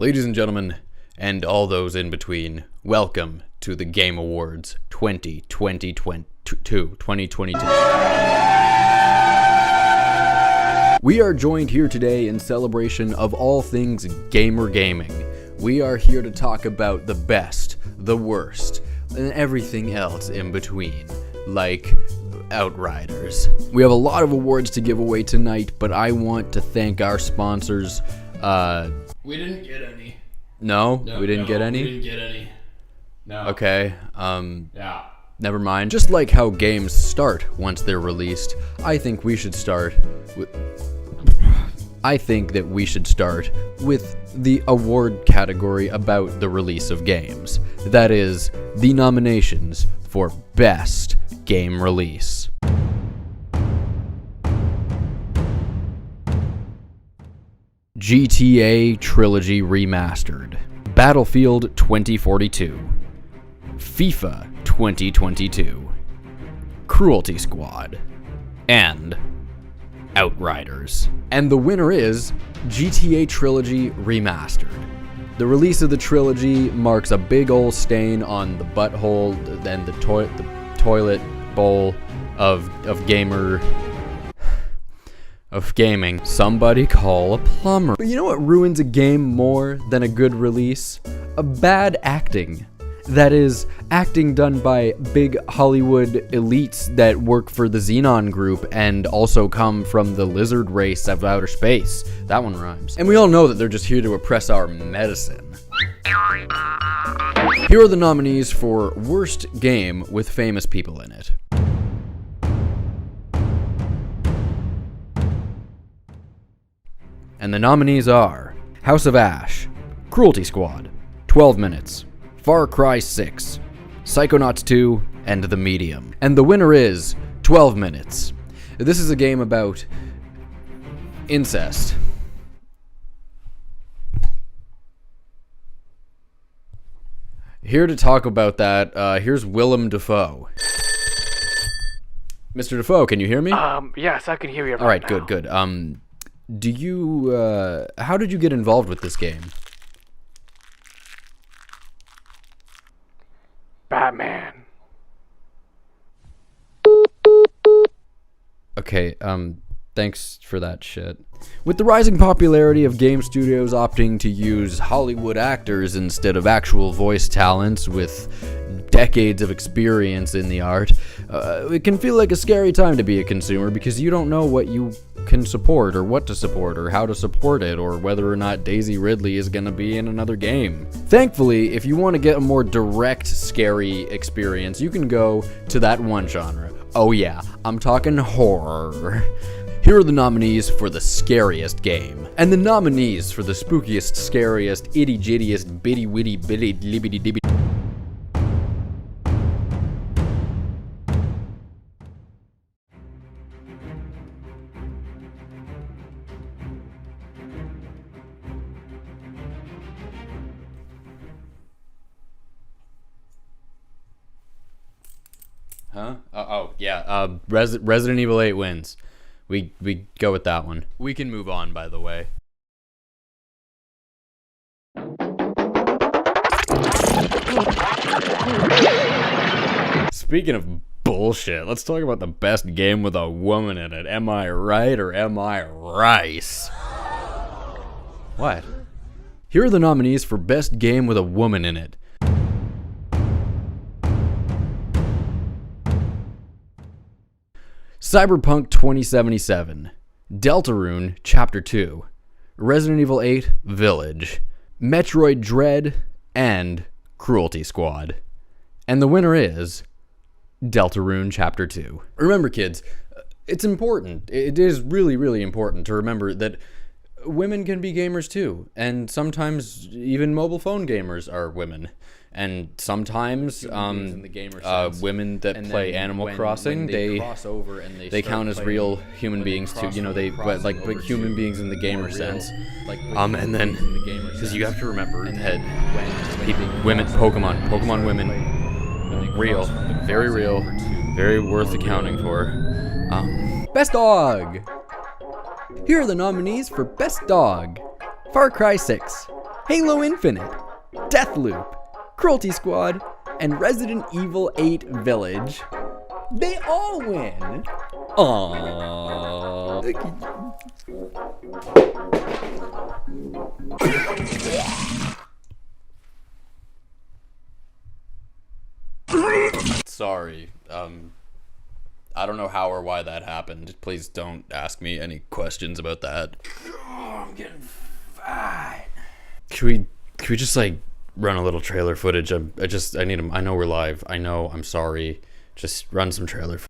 Ladies and gentlemen, and all those in between, welcome to the Game Awards 2022. We are joined here today in celebration of all things gamer gaming. We are here to talk about the best, the worst, and everything else in between, like Outriders. We have a lot of awards to give away tonight, but I want to thank our sponsors. We didn't get any. No, we didn't get any? We didn't get any. No. Okay, Yeah. never mind. Just like how games start once they're released, I think we should start with the award category about the release of games. That is, the nominations for Best Game Release. GTA Trilogy Remastered, Battlefield 2042, FIFA 2022, Cruelty Squad, and Outriders. And the winner is GTA Trilogy Remastered. The release of the trilogy marks a big ol' stain on the butthole and the toilet bowl of gaming. Somebody call a plumber. But you know what ruins a game more than a good release? A bad acting. That is, acting done by big Hollywood elites that work for the Xenon group and also come from the lizard race of outer space. That one rhymes. And we all know that they're just here to oppress our medicine. Here are the nominees for Worst Game with Famous People in it. And the nominees are House of Ash, Cruelty Squad, 12 Minutes, Far Cry 6, Psychonauts 2, and The Medium. And the winner is 12 Minutes. This is a game about incest. Here to talk about that, here's Willem Dafoe. Mr. Dafoe, can you hear me? Yes, I can hear you. All right, good. Do you, how did you get involved with this game? Batman. Okay, thanks for that shit. With the rising popularity of game studios opting to use Hollywood actors instead of actual voice talents with decades of experience in the art, it can feel like a scary time to be a consumer because you don't know what you can support or what to support or how to support it or whether or not Daisy Ridley is going to be in another game. Thankfully, if you want to get a more direct scary experience, you can go to that one genre. Oh yeah, I'm talking horror. Here are the nominees for the scariest game. And the nominees for the spookiest, scariest, itty-jittiest, bitty-witty, bitty-libbity-dibby. Huh? Resident Evil 8 wins. We go with that one. We can move on, by the way. Speaking of bullshit, let's talk about the best game with a woman in it. Am I right or am I rice? What? Here are the nominees for best game with a woman in it. Cyberpunk 2077, Deltarune Chapter 2, Resident Evil 8 Village, Metroid Dread, and Cruelty Squad. And the winner is Deltarune Chapter 2. Remember, kids, it's important. It is really, really important to remember that women can be gamers too, and sometimes even mobile phone gamers are women. And sometimes women that play Animal Crossing, they count as real human beings too. You know, but human beings in the gamer sense. And then because you have to remember that Pokemon women, real, very worth accounting for. Best Dog. Here are the nominees for Best Dog: Far Cry 6, Halo Infinite, Deathloop, Cruelty Squad, and Resident Evil 8 Village, they all win. Aww. Sorry. I don't know how or why that happened. Please don't ask me any questions about that. Oh, I'm getting fine. Can we just like run a little trailer footage? I need I know we're live. I know. I'm sorry. Just run some trailer footage.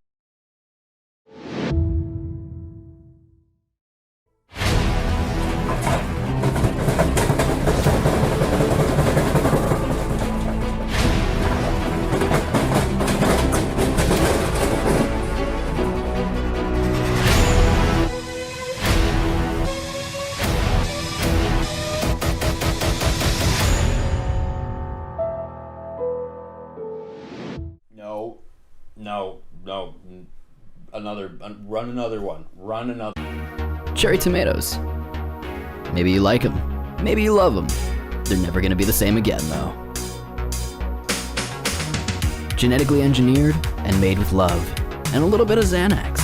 No. Run another one. Run another. Cherry tomatoes. Maybe you like them. Maybe you love them. They're never gonna be the same again, though. Genetically engineered and made with love. And a little bit of Xanax.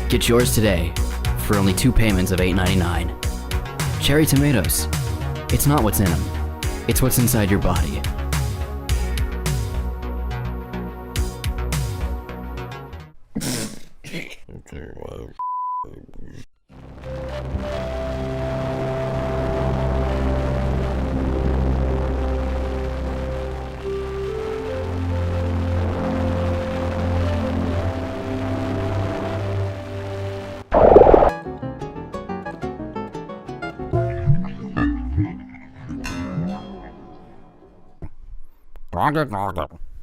Get yours today for only 2 payments of $8.99. Cherry tomatoes. It's not what's in them. It's what's inside your body.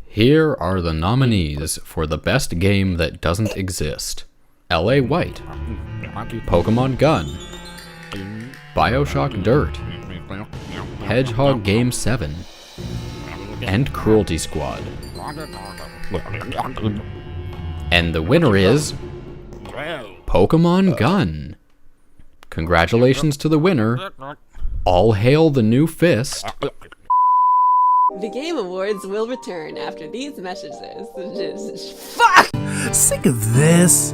Here are the nominees for the best game that doesn't exist. LA White, Pokemon Gun, Bioshock Dirt, Hedgehog Game 7, and Cruelty Squad. And the winner is Pokemon Gun. Congratulations to the winner. All hail the new fist. The Game Awards will return after these messages. Fuck! Sick of this.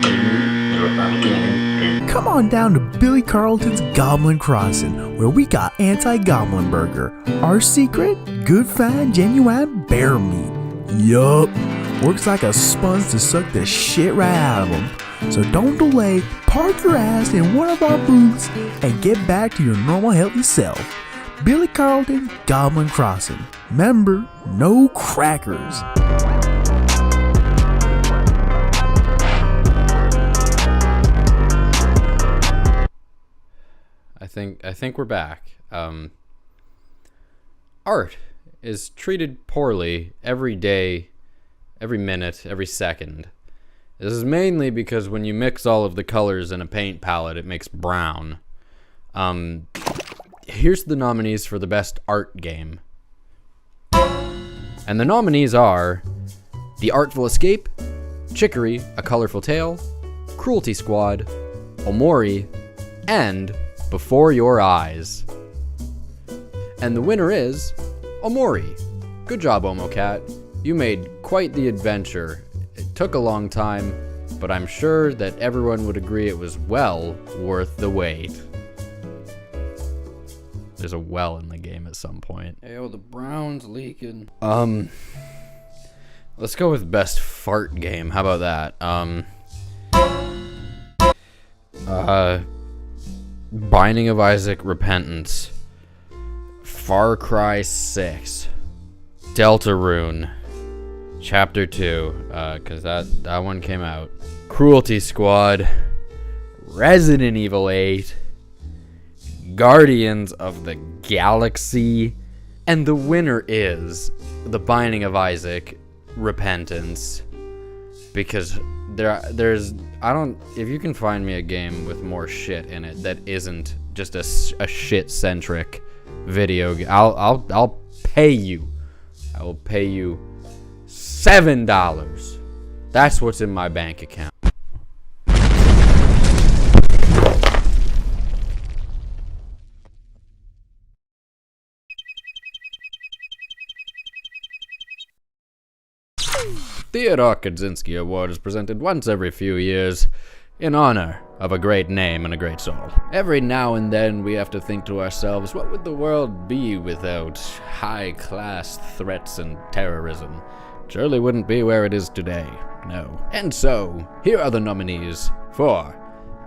Come on down to Billy Carlton's Goblin Crossing, where we got anti-goblin burger. Our secret? Good fine, genuine bear meat. Yup. Works like a sponge to suck the shit right out of them. So don't delay, park your ass in one of our booths, and get back to your normal healthy self. Billy Carlton, Goblin Crossing. Remember, no crackers. I think we're back. Art is treated poorly every day, every minute, every second. This is mainly because when you mix all of the colors in a paint palette, it makes brown. Here's the nominees for the best art game. And the nominees are The Artful Escape, Chicory, A Colorful Tale, Cruelty Squad, Omori, and Before Your Eyes. And the winner is Omori. Good job, Omocat. You made quite the adventure. It took a long time, but I'm sure that everyone would agree it was well worth the wait. There's a well in the game at some point. Ew, the brown's leaking. Let's go with best fart game. How about that? Binding of Isaac Repentance, Far Cry 6, Deltarune, Chapter 2, cause that one came out. Cruelty Squad, Resident Evil 8, Guardians of the Galaxy, and the winner is The Binding of Isaac Repentance, because if you can find me a game with more shit in it that isn't just a shit-centric video game, I'll pay you. I will pay you $7. That's what's in my bank account. Theodore Kaczynski Award is presented once every few years in honor of a great name and a great soul. Every now and then we have to think to ourselves, what would the world be without high-class threats and terrorism? Surely wouldn't be where it is today, no. And so, here are the nominees for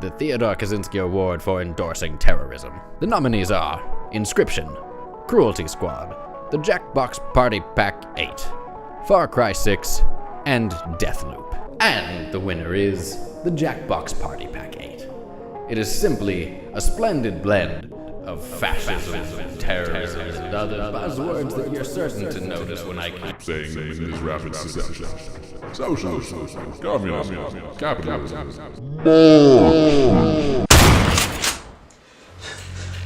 the Theodore Kaczynski Award for endorsing terrorism. The nominees are Inscription, Cruelty Squad, the Jackbox Party Pack 8, Far Cry 6, and Deathloop. And the winner is the Jackbox Party Pack 8. It is simply a splendid blend of fascism, terrorism, and other buzzwords that you're certain to notice when I keep saying them in this rapid succession. Socialism, communism, capitalism.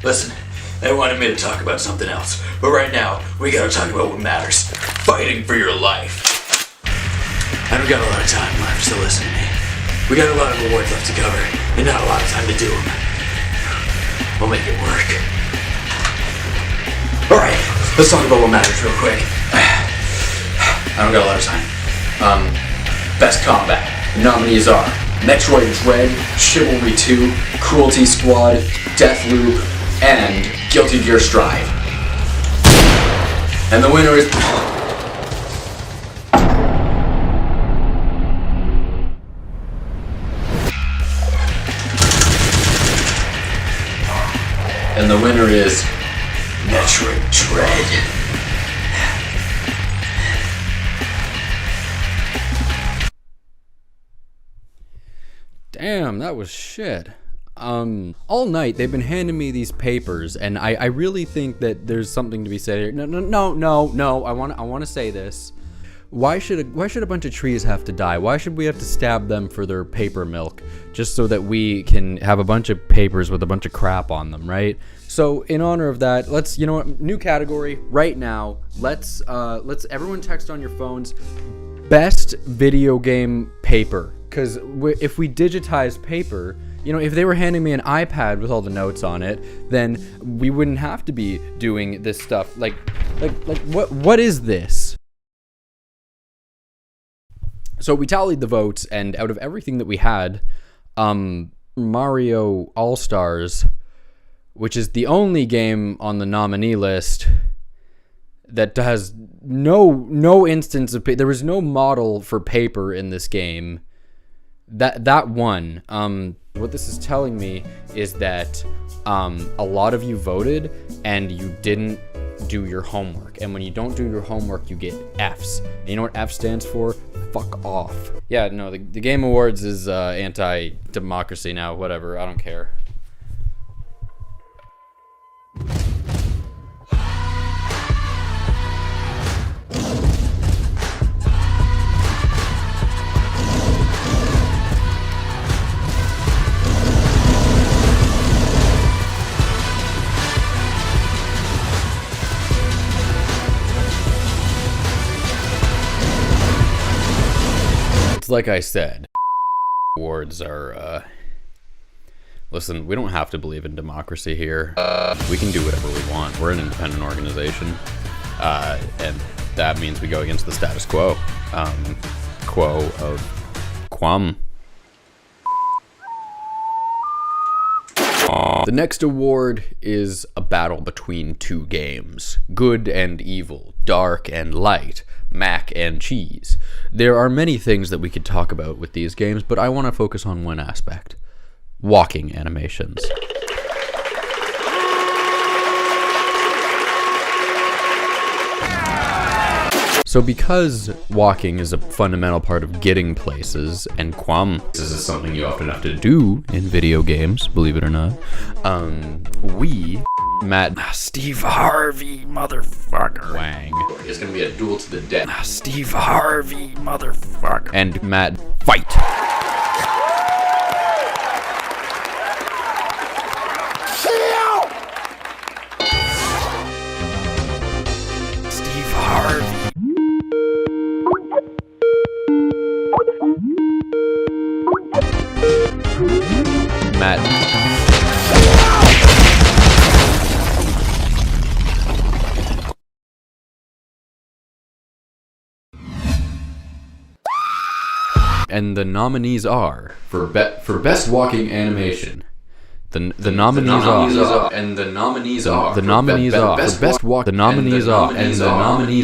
Listen, they wanted me to talk about something else, but right now, we gotta talk about what matters. Fighting for your life. I don't got a lot of time left, so listen to me. We got a lot of awards left to cover, and not a lot of time to do them. We'll make it work. Alright, let's talk about what matters real quick. I don't got a lot of time. Best combat. The nominees are Metroid Dread, Chivalry 2, Cruelty Squad, Deathloop, and Guilty Gear Strive. And the winner is... And the winner is Metroid Dread. Damn, that was shit. All night they've been handing me these papers, and I really think that there's something to be said here. No. I want to say this. Why should a bunch of trees have to die? Why should we have to stab them for their paper milk just so that we can have a bunch of papers with a bunch of crap on them, right? So in honor of that, let's, you know what, new category right now. Let's everyone text on your phones best video game paper, because if we digitize paper, you know, if they were handing me an iPad with all the notes on it, then we wouldn't have to be doing this stuff. Like what is this? So we tallied the votes, and out of everything that we had, Mario All-Stars, which is the only game on the nominee list that has no instance of there was no model for paper in this game. That won. What this is telling me is that a lot of you voted and you didn't do your homework. And when you don't do your homework, you get Fs. And you know what F stands for? Fuck off. Yeah, no, the Game Awards is anti-democracy now. Whatever, I don't care. Like I said, awards are, listen, we don't have to believe in democracy here. We can do whatever we want. We're an independent organization, and that means we go against the status quo. Quo of quam. The next award is a battle between two games, good and evil, dark and light, mac and cheese. There are many things that we could talk about with these games, but I want to focus on one aspect: walking animations. So because walking is a fundamental part of getting places, and this is something you often have to do in video games, believe it or not, Steve Harvey, motherfucker. Wang. It's gonna be a duel to the death. Steve Harvey, motherfucker. And Matt, fight. Steve Harvey. Matt. And the nominees are for best walking animation. The nominees are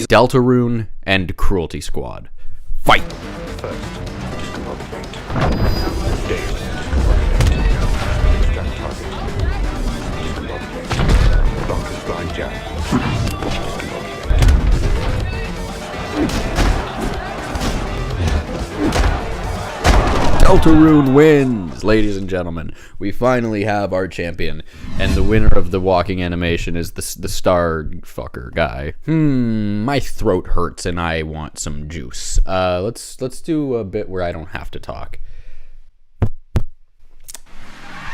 Deltarune and Cruelty Squad. Fight. Deltarune wins, ladies and gentlemen. We finally have our champion, and the winner of the walking animation is the star fucker guy. My throat hurts and I want some juice. Let's do a bit where I don't have to talk.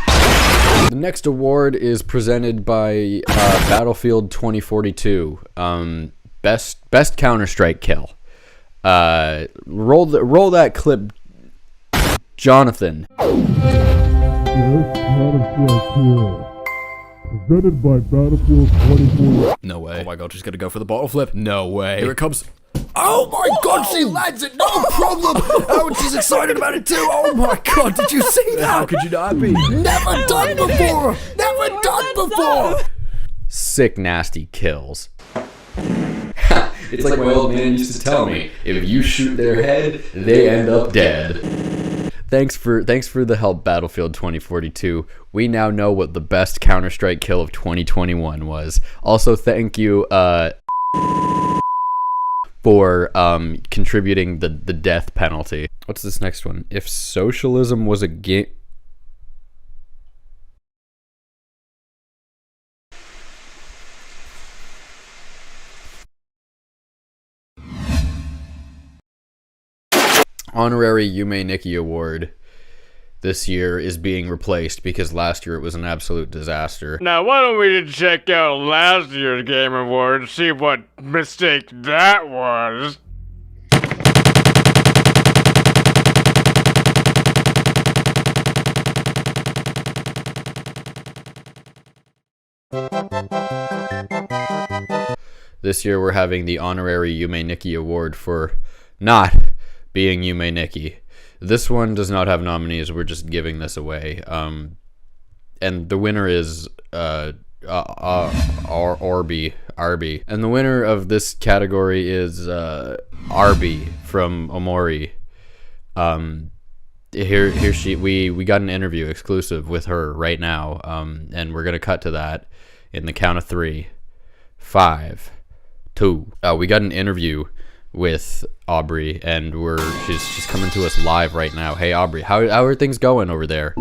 The next award is presented by Battlefield 2042. Best Counter-Strike kill. Roll that clip, Jonathan. Presented by Battlefield 2042. No way. Oh my god, she's gonna go for the bottle flip. No way. Here it comes. Oh my god, she lands it, no problem. Oh, she's excited about it too. Oh my god, did you see that? How could you not be? Never done before. Never done before. Sick, nasty kills. It's like my old man used to tell me, if you shoot their head, they end up dead. Thanks for the help, Battlefield 2042. We now know what the best Counter-Strike kill of 2021 was. Also, thank you for contributing the death penalty. What's this next one? If socialism was a game... Honorary Yume Nikki Award this year is being replaced because last year it was an absolute disaster. Now, why don't we check out last year's Game Award and see what mistake that was? This year we're having the Honorary Yume Nikki Award for not being Yume Nikki. This one does not have nominees. We're just giving this away. And the winner is Arby. And the winner of this category is Arby from Omori. We got an interview exclusive with her right now. And we're gonna cut to that in the count of 3, 5, 2. We got an interview with Aubrey, and she's coming to us live right now. Hey Aubrey, how are things going over there?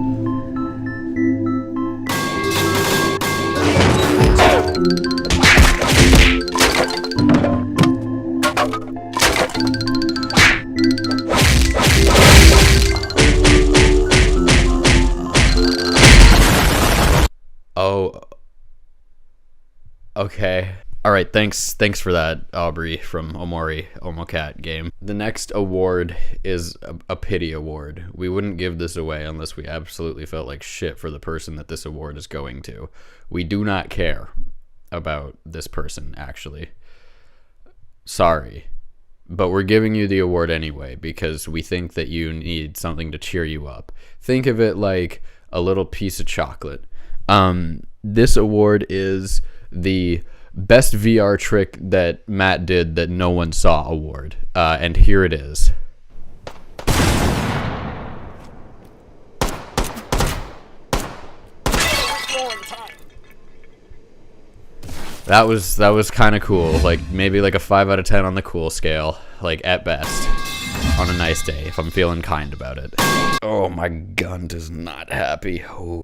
Oh, okay. All right, thanks for that, Aubrey from Omocat game. The next award is a pity award. We wouldn't give this away unless we absolutely felt like shit for the person that this award is going to. We do not care about this person, actually. Sorry. But we're giving you the award anyway because we think that you need something to cheer you up. Think of it like a little piece of chocolate. This award is the Best VR Trick That Matt Did That No One Saw award. And here it is. That was kind of cool. Like maybe like a 5 out of 10 on the cool scale, like at best. On a nice day, if I'm feeling kind about it. Oh, my gun is not happy. Oh,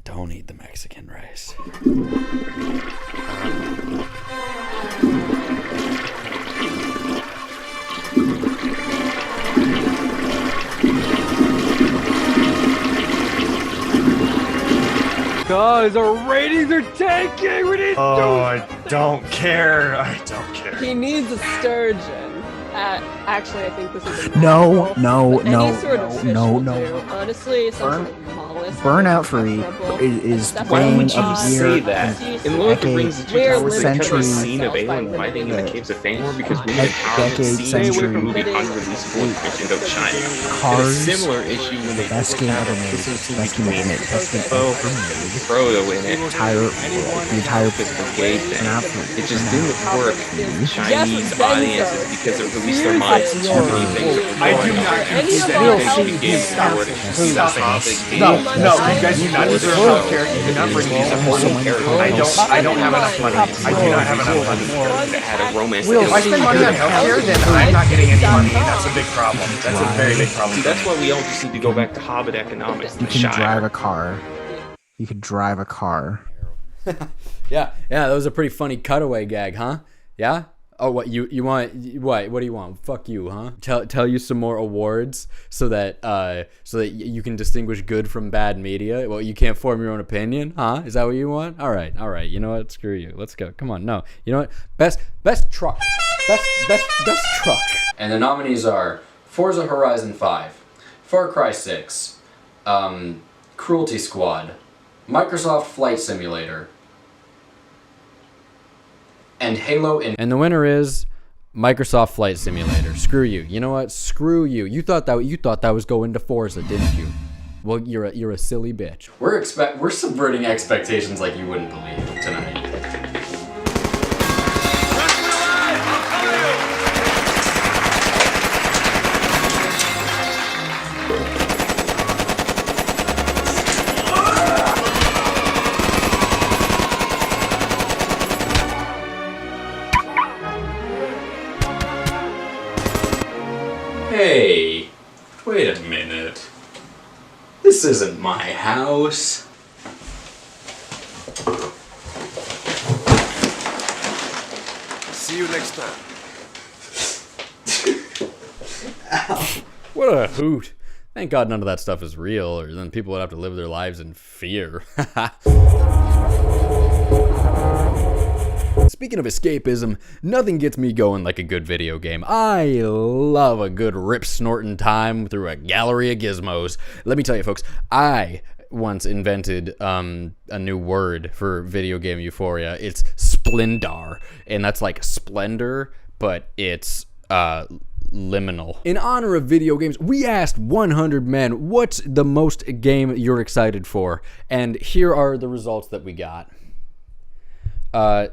don't eat the Mexican rice. Guys, our ratings are tanking! We need I don't care. I don't care. He needs a sturgeon. Actually, I think this is a No, metaphor, no, but no, any sort of fish no, will no. do. Honestly, some sort of mollusk. Burnout Free preferable. is That's Why game would you of say year that? Decades. In Lord of the Rings, the Two We're Towers, they kept century- a scene of literally Aelin fighting in the caves of Fangor because women empowerment decade, scene. Stay away from century- movie It is- unreleasable information of China. And a Cars, similar issue when they best game ever made. kissing scene Best game between ever made. Best game Poe ever made. and Frodo in it. The entire Physical gay thing. Absolutely. It just didn't work in Chinese Yes, audiences because it released their minds to too many things that were I going do on. not Any of They our think health shitty games stuff. were Stop it. topic No, games. no, you guys do not deserve healthcare. You do not bring me a whole character. I don't have enough money. I do not have enough money. That had a romance. If I spend money on healthcare, then I'm not getting any money, and that's a big problem. That's a very big problem. See, that's why we all just need to go back to Hobbit economics. You can drive a car. You could drive a car. Yeah, that was a pretty funny cutaway gag, huh? Yeah? Oh, what you want? What do you want? Fuck you, huh? Tell you some more awards so that you can distinguish good from bad media. Well, you can't form your own opinion, huh? Is that what you want? All right. You know what? Screw you. Let's go. Come on. No. You know what? Best truck. Best truck. And the nominees are Forza Horizon 5, Far Cry 6, Cruelty Squad, Microsoft Flight Simulator, and Halo and the winner is Microsoft Flight Simulator. Screw you. You know what? Screw you. You thought that was going to Forza, didn't you? Well, you're a silly bitch. We're subverting expectations like you wouldn't believe tonight. Hey, wait a minute. This isn't my house. See you next time. Ow. What a hoot. Thank God none of that stuff is real, or then people would have to live their lives in fear. Speaking of escapism, nothing gets me going like a good video game. I love a good rip-snorting time through a gallery of gizmos. Let me tell you, folks, I once invented a new word for video game euphoria. It's splendor, and that's like splendor, but it's liminal. In honor of video games, we asked 100 men, what's the most game you're excited for? And here are the results that we got.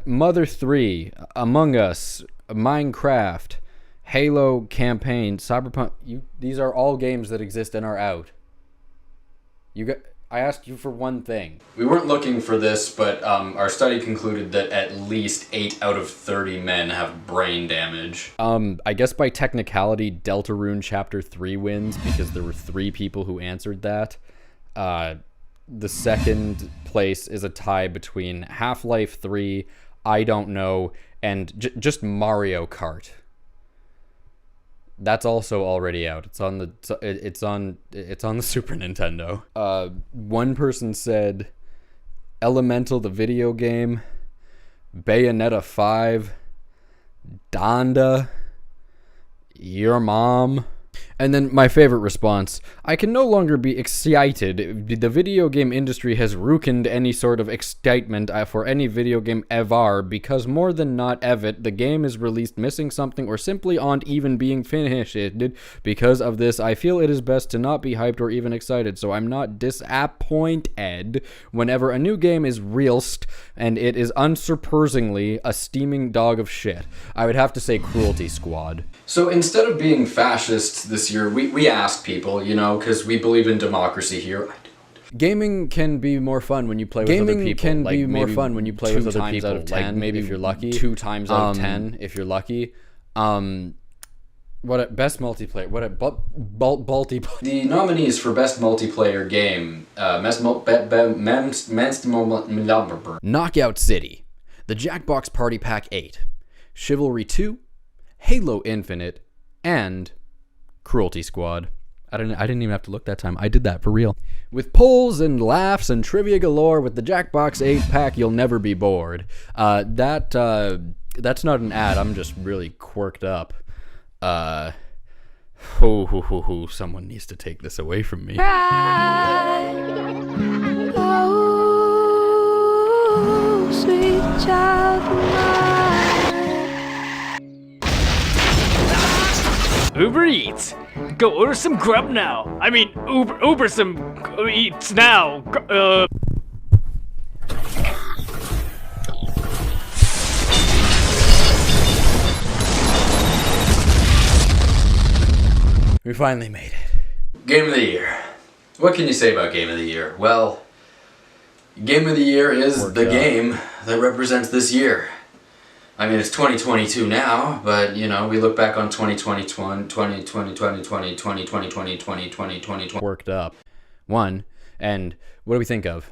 Mother 3, Among Us, Minecraft, Halo Campaign, Cyberpunk. These are all games that exist and are out. I asked you for one thing. We weren't looking for this, but our study concluded that at least 8 out of 30 men have brain damage. I guess by technicality, Deltarune Chapter 3 wins because there were 3 people who answered that. The second place is a tie between Half-Life 3, I Don't Know, and just Mario Kart. That's also already out. It's on the Super Nintendo. One person said Elemental the video game, Bayonetta 5, Donda, Your Mom. And then my favorite response, I can no longer be excited. The video game industry has ruined any sort of excitement for any video game ever because more than not ever, the game is released missing something or simply aren't even being finished. Because of this, I feel it is best to not be hyped or even excited, so I'm not disappointed whenever a new game is released and it is unsurprisingly a steaming dog of shit. I would have to say Cruelty Squad. So instead of being fascists this year, we asked people, you know, because we believe in democracy here. I don't. Gaming can be more fun when you play with other people. Gaming can be more fun when you play with other people. Out of 10, like maybe if you're lucky. 2 times out of 10 if you're lucky. What a best multiplayer? What a multiplayer. The nominees for best multiplayer game: Knockout City, The Jackbox Party Pack 8, Chivalry 2, Halo Infinite, and Cruelty Squad. I didn't even have to look that time. I did that for real. With polls and laughs and trivia galore with the Jackbox 8 pack, you'll never be bored. That's not an ad. I'm just really quirked up. Someone needs to take this away from me. Oh, sweet child of mine. Uber Eats. Go order some grub now. I mean, Uber some eats now. We finally made it. Game of the Year. What can you say about Game of the Year? Well, Game of the Year is the game that represents this year. I mean, it's 2022 now, but, you know, we look back on 2020. Worked up. And what do we think of?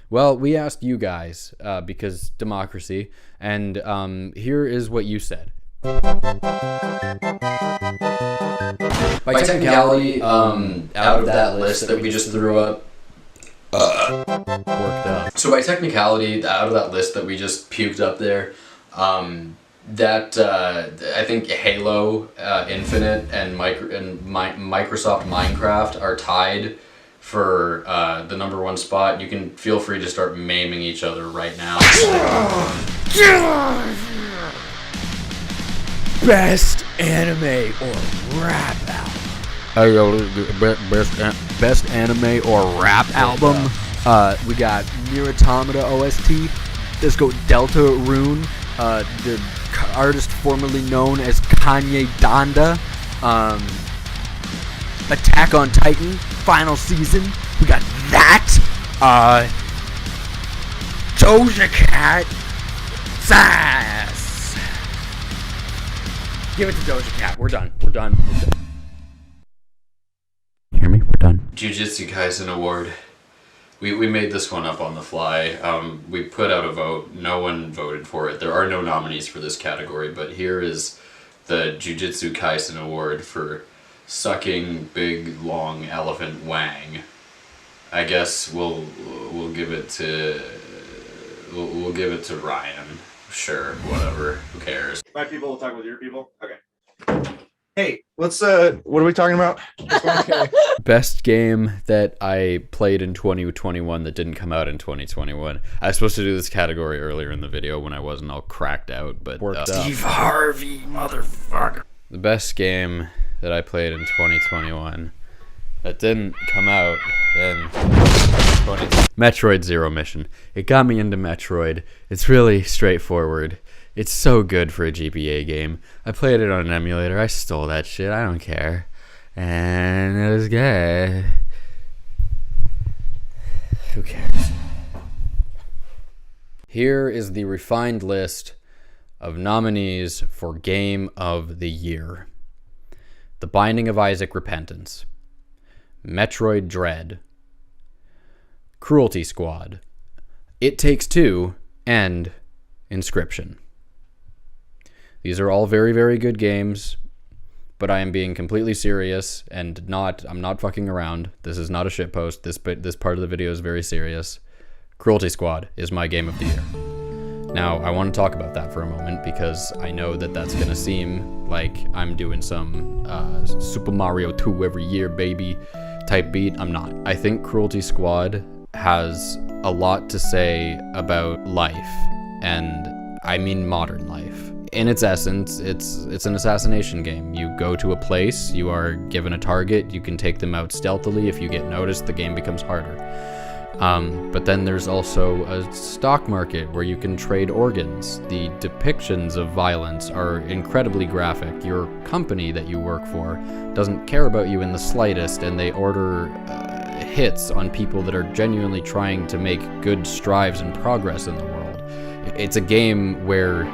Well, we asked you guys, because democracy, and here is what you said. By technicality, out of that list that we just threw up, worked up. So by technicality, out of that list that we just puked up there, I think Halo Infinite and Microsoft Minecraft are tied for the #1 spot. You can feel free to start maiming each other right now. Best anime or rap album. Best anime or rap album. We got Nier Automata OST. Let's go Delta Rune. The artist formerly known as Kanye Donda. Attack on Titan final season. We got that. Doja Cat. Sass. Give it to Doja Cat. We're done. Hear me? We're done. Jujutsu Kaisen Award. We made this one up on the fly. We put out a vote. No one voted for it. There are no nominees for this category, but here is the Jujutsu Kaisen Award for sucking big long elephant wang. I guess we'll give it to Ryan. Sure, whatever. Who cares? My people will talk with your people. Okay. Hey, what are we talking about? Best game that I played in 2021 that didn't come out in 2021. I was supposed to do this category earlier in the video when I wasn't all cracked out, but Steve Harvey, motherfucker. The best game that I played in 2021 that didn't come out in 2020. Metroid Zero Mission. It got me into Metroid. It's really straightforward. It's so good for a GBA game. I played it on an emulator. I stole that shit. I don't care. And it was good. Who cares? Here is the refined list of nominees for Game of the Year. The Binding of Isaac Repentance. Metroid Dread. Cruelty Squad. It Takes Two. And Inscription. These are all very, very good games, but I am being completely serious and I'm not fucking around. This is not a shitpost. This part of the video is very serious. Cruelty Squad is my game of the year. Now, I want to talk about that for a moment because I know that that's going to seem like I'm doing some Super Mario 2 every year, baby type beat. I'm not. I think Cruelty Squad has a lot to say about life, and I mean modern life. In its essence, it's an assassination game. You go to a place, you are given a target, you can take them out stealthily. If you get noticed, the game becomes harder. But then there's also a stock market where you can trade organs. The depictions of violence are incredibly graphic. Your company that you work for doesn't care about you in the slightest, and they order hits on people that are genuinely trying to make good strives and progress in the world. It's a game where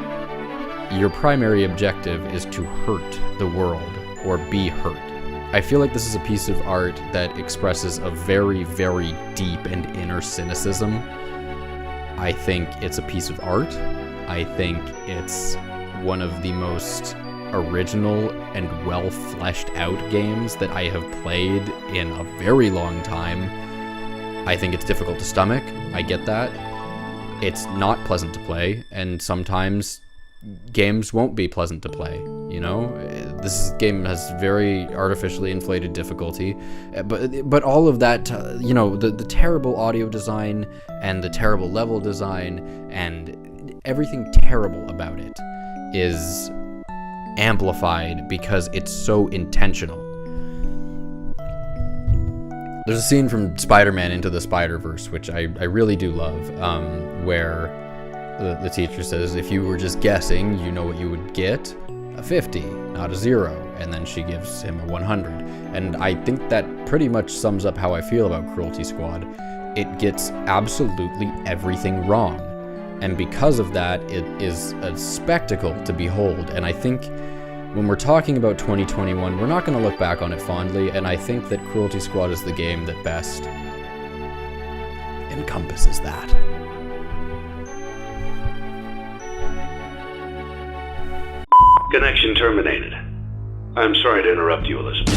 your primary objective is to hurt the world or be hurt. I feel like this is a piece of art that expresses a very, very deep and inner cynicism. I think it's a piece of art. I think it's one of the most original and well fleshed out games that I have played in a very long time. I think it's difficult to stomach. I get that. It's not pleasant to play, and sometimes games won't be pleasant to play. You know, this game has very artificially inflated difficulty, but all of that, you know, the terrible audio design and the terrible level design and everything terrible about it is amplified because it's so intentional. There's a scene from Spider-Man Into the Spider-Verse, which I really do love, where the teacher says, if you were just guessing, you know what you would get? A 50, not a 0. And then she gives him a 100. And I think that pretty much sums up how I feel about Cruelty Squad. It gets absolutely everything wrong. And because of that, it is a spectacle to behold. And I think when we're talking about 2021, we're not going to look back on it fondly, and I think that Cruelty Squad is the game that best encompasses that. Connection terminated. I'm sorry to interrupt you, Elizabeth.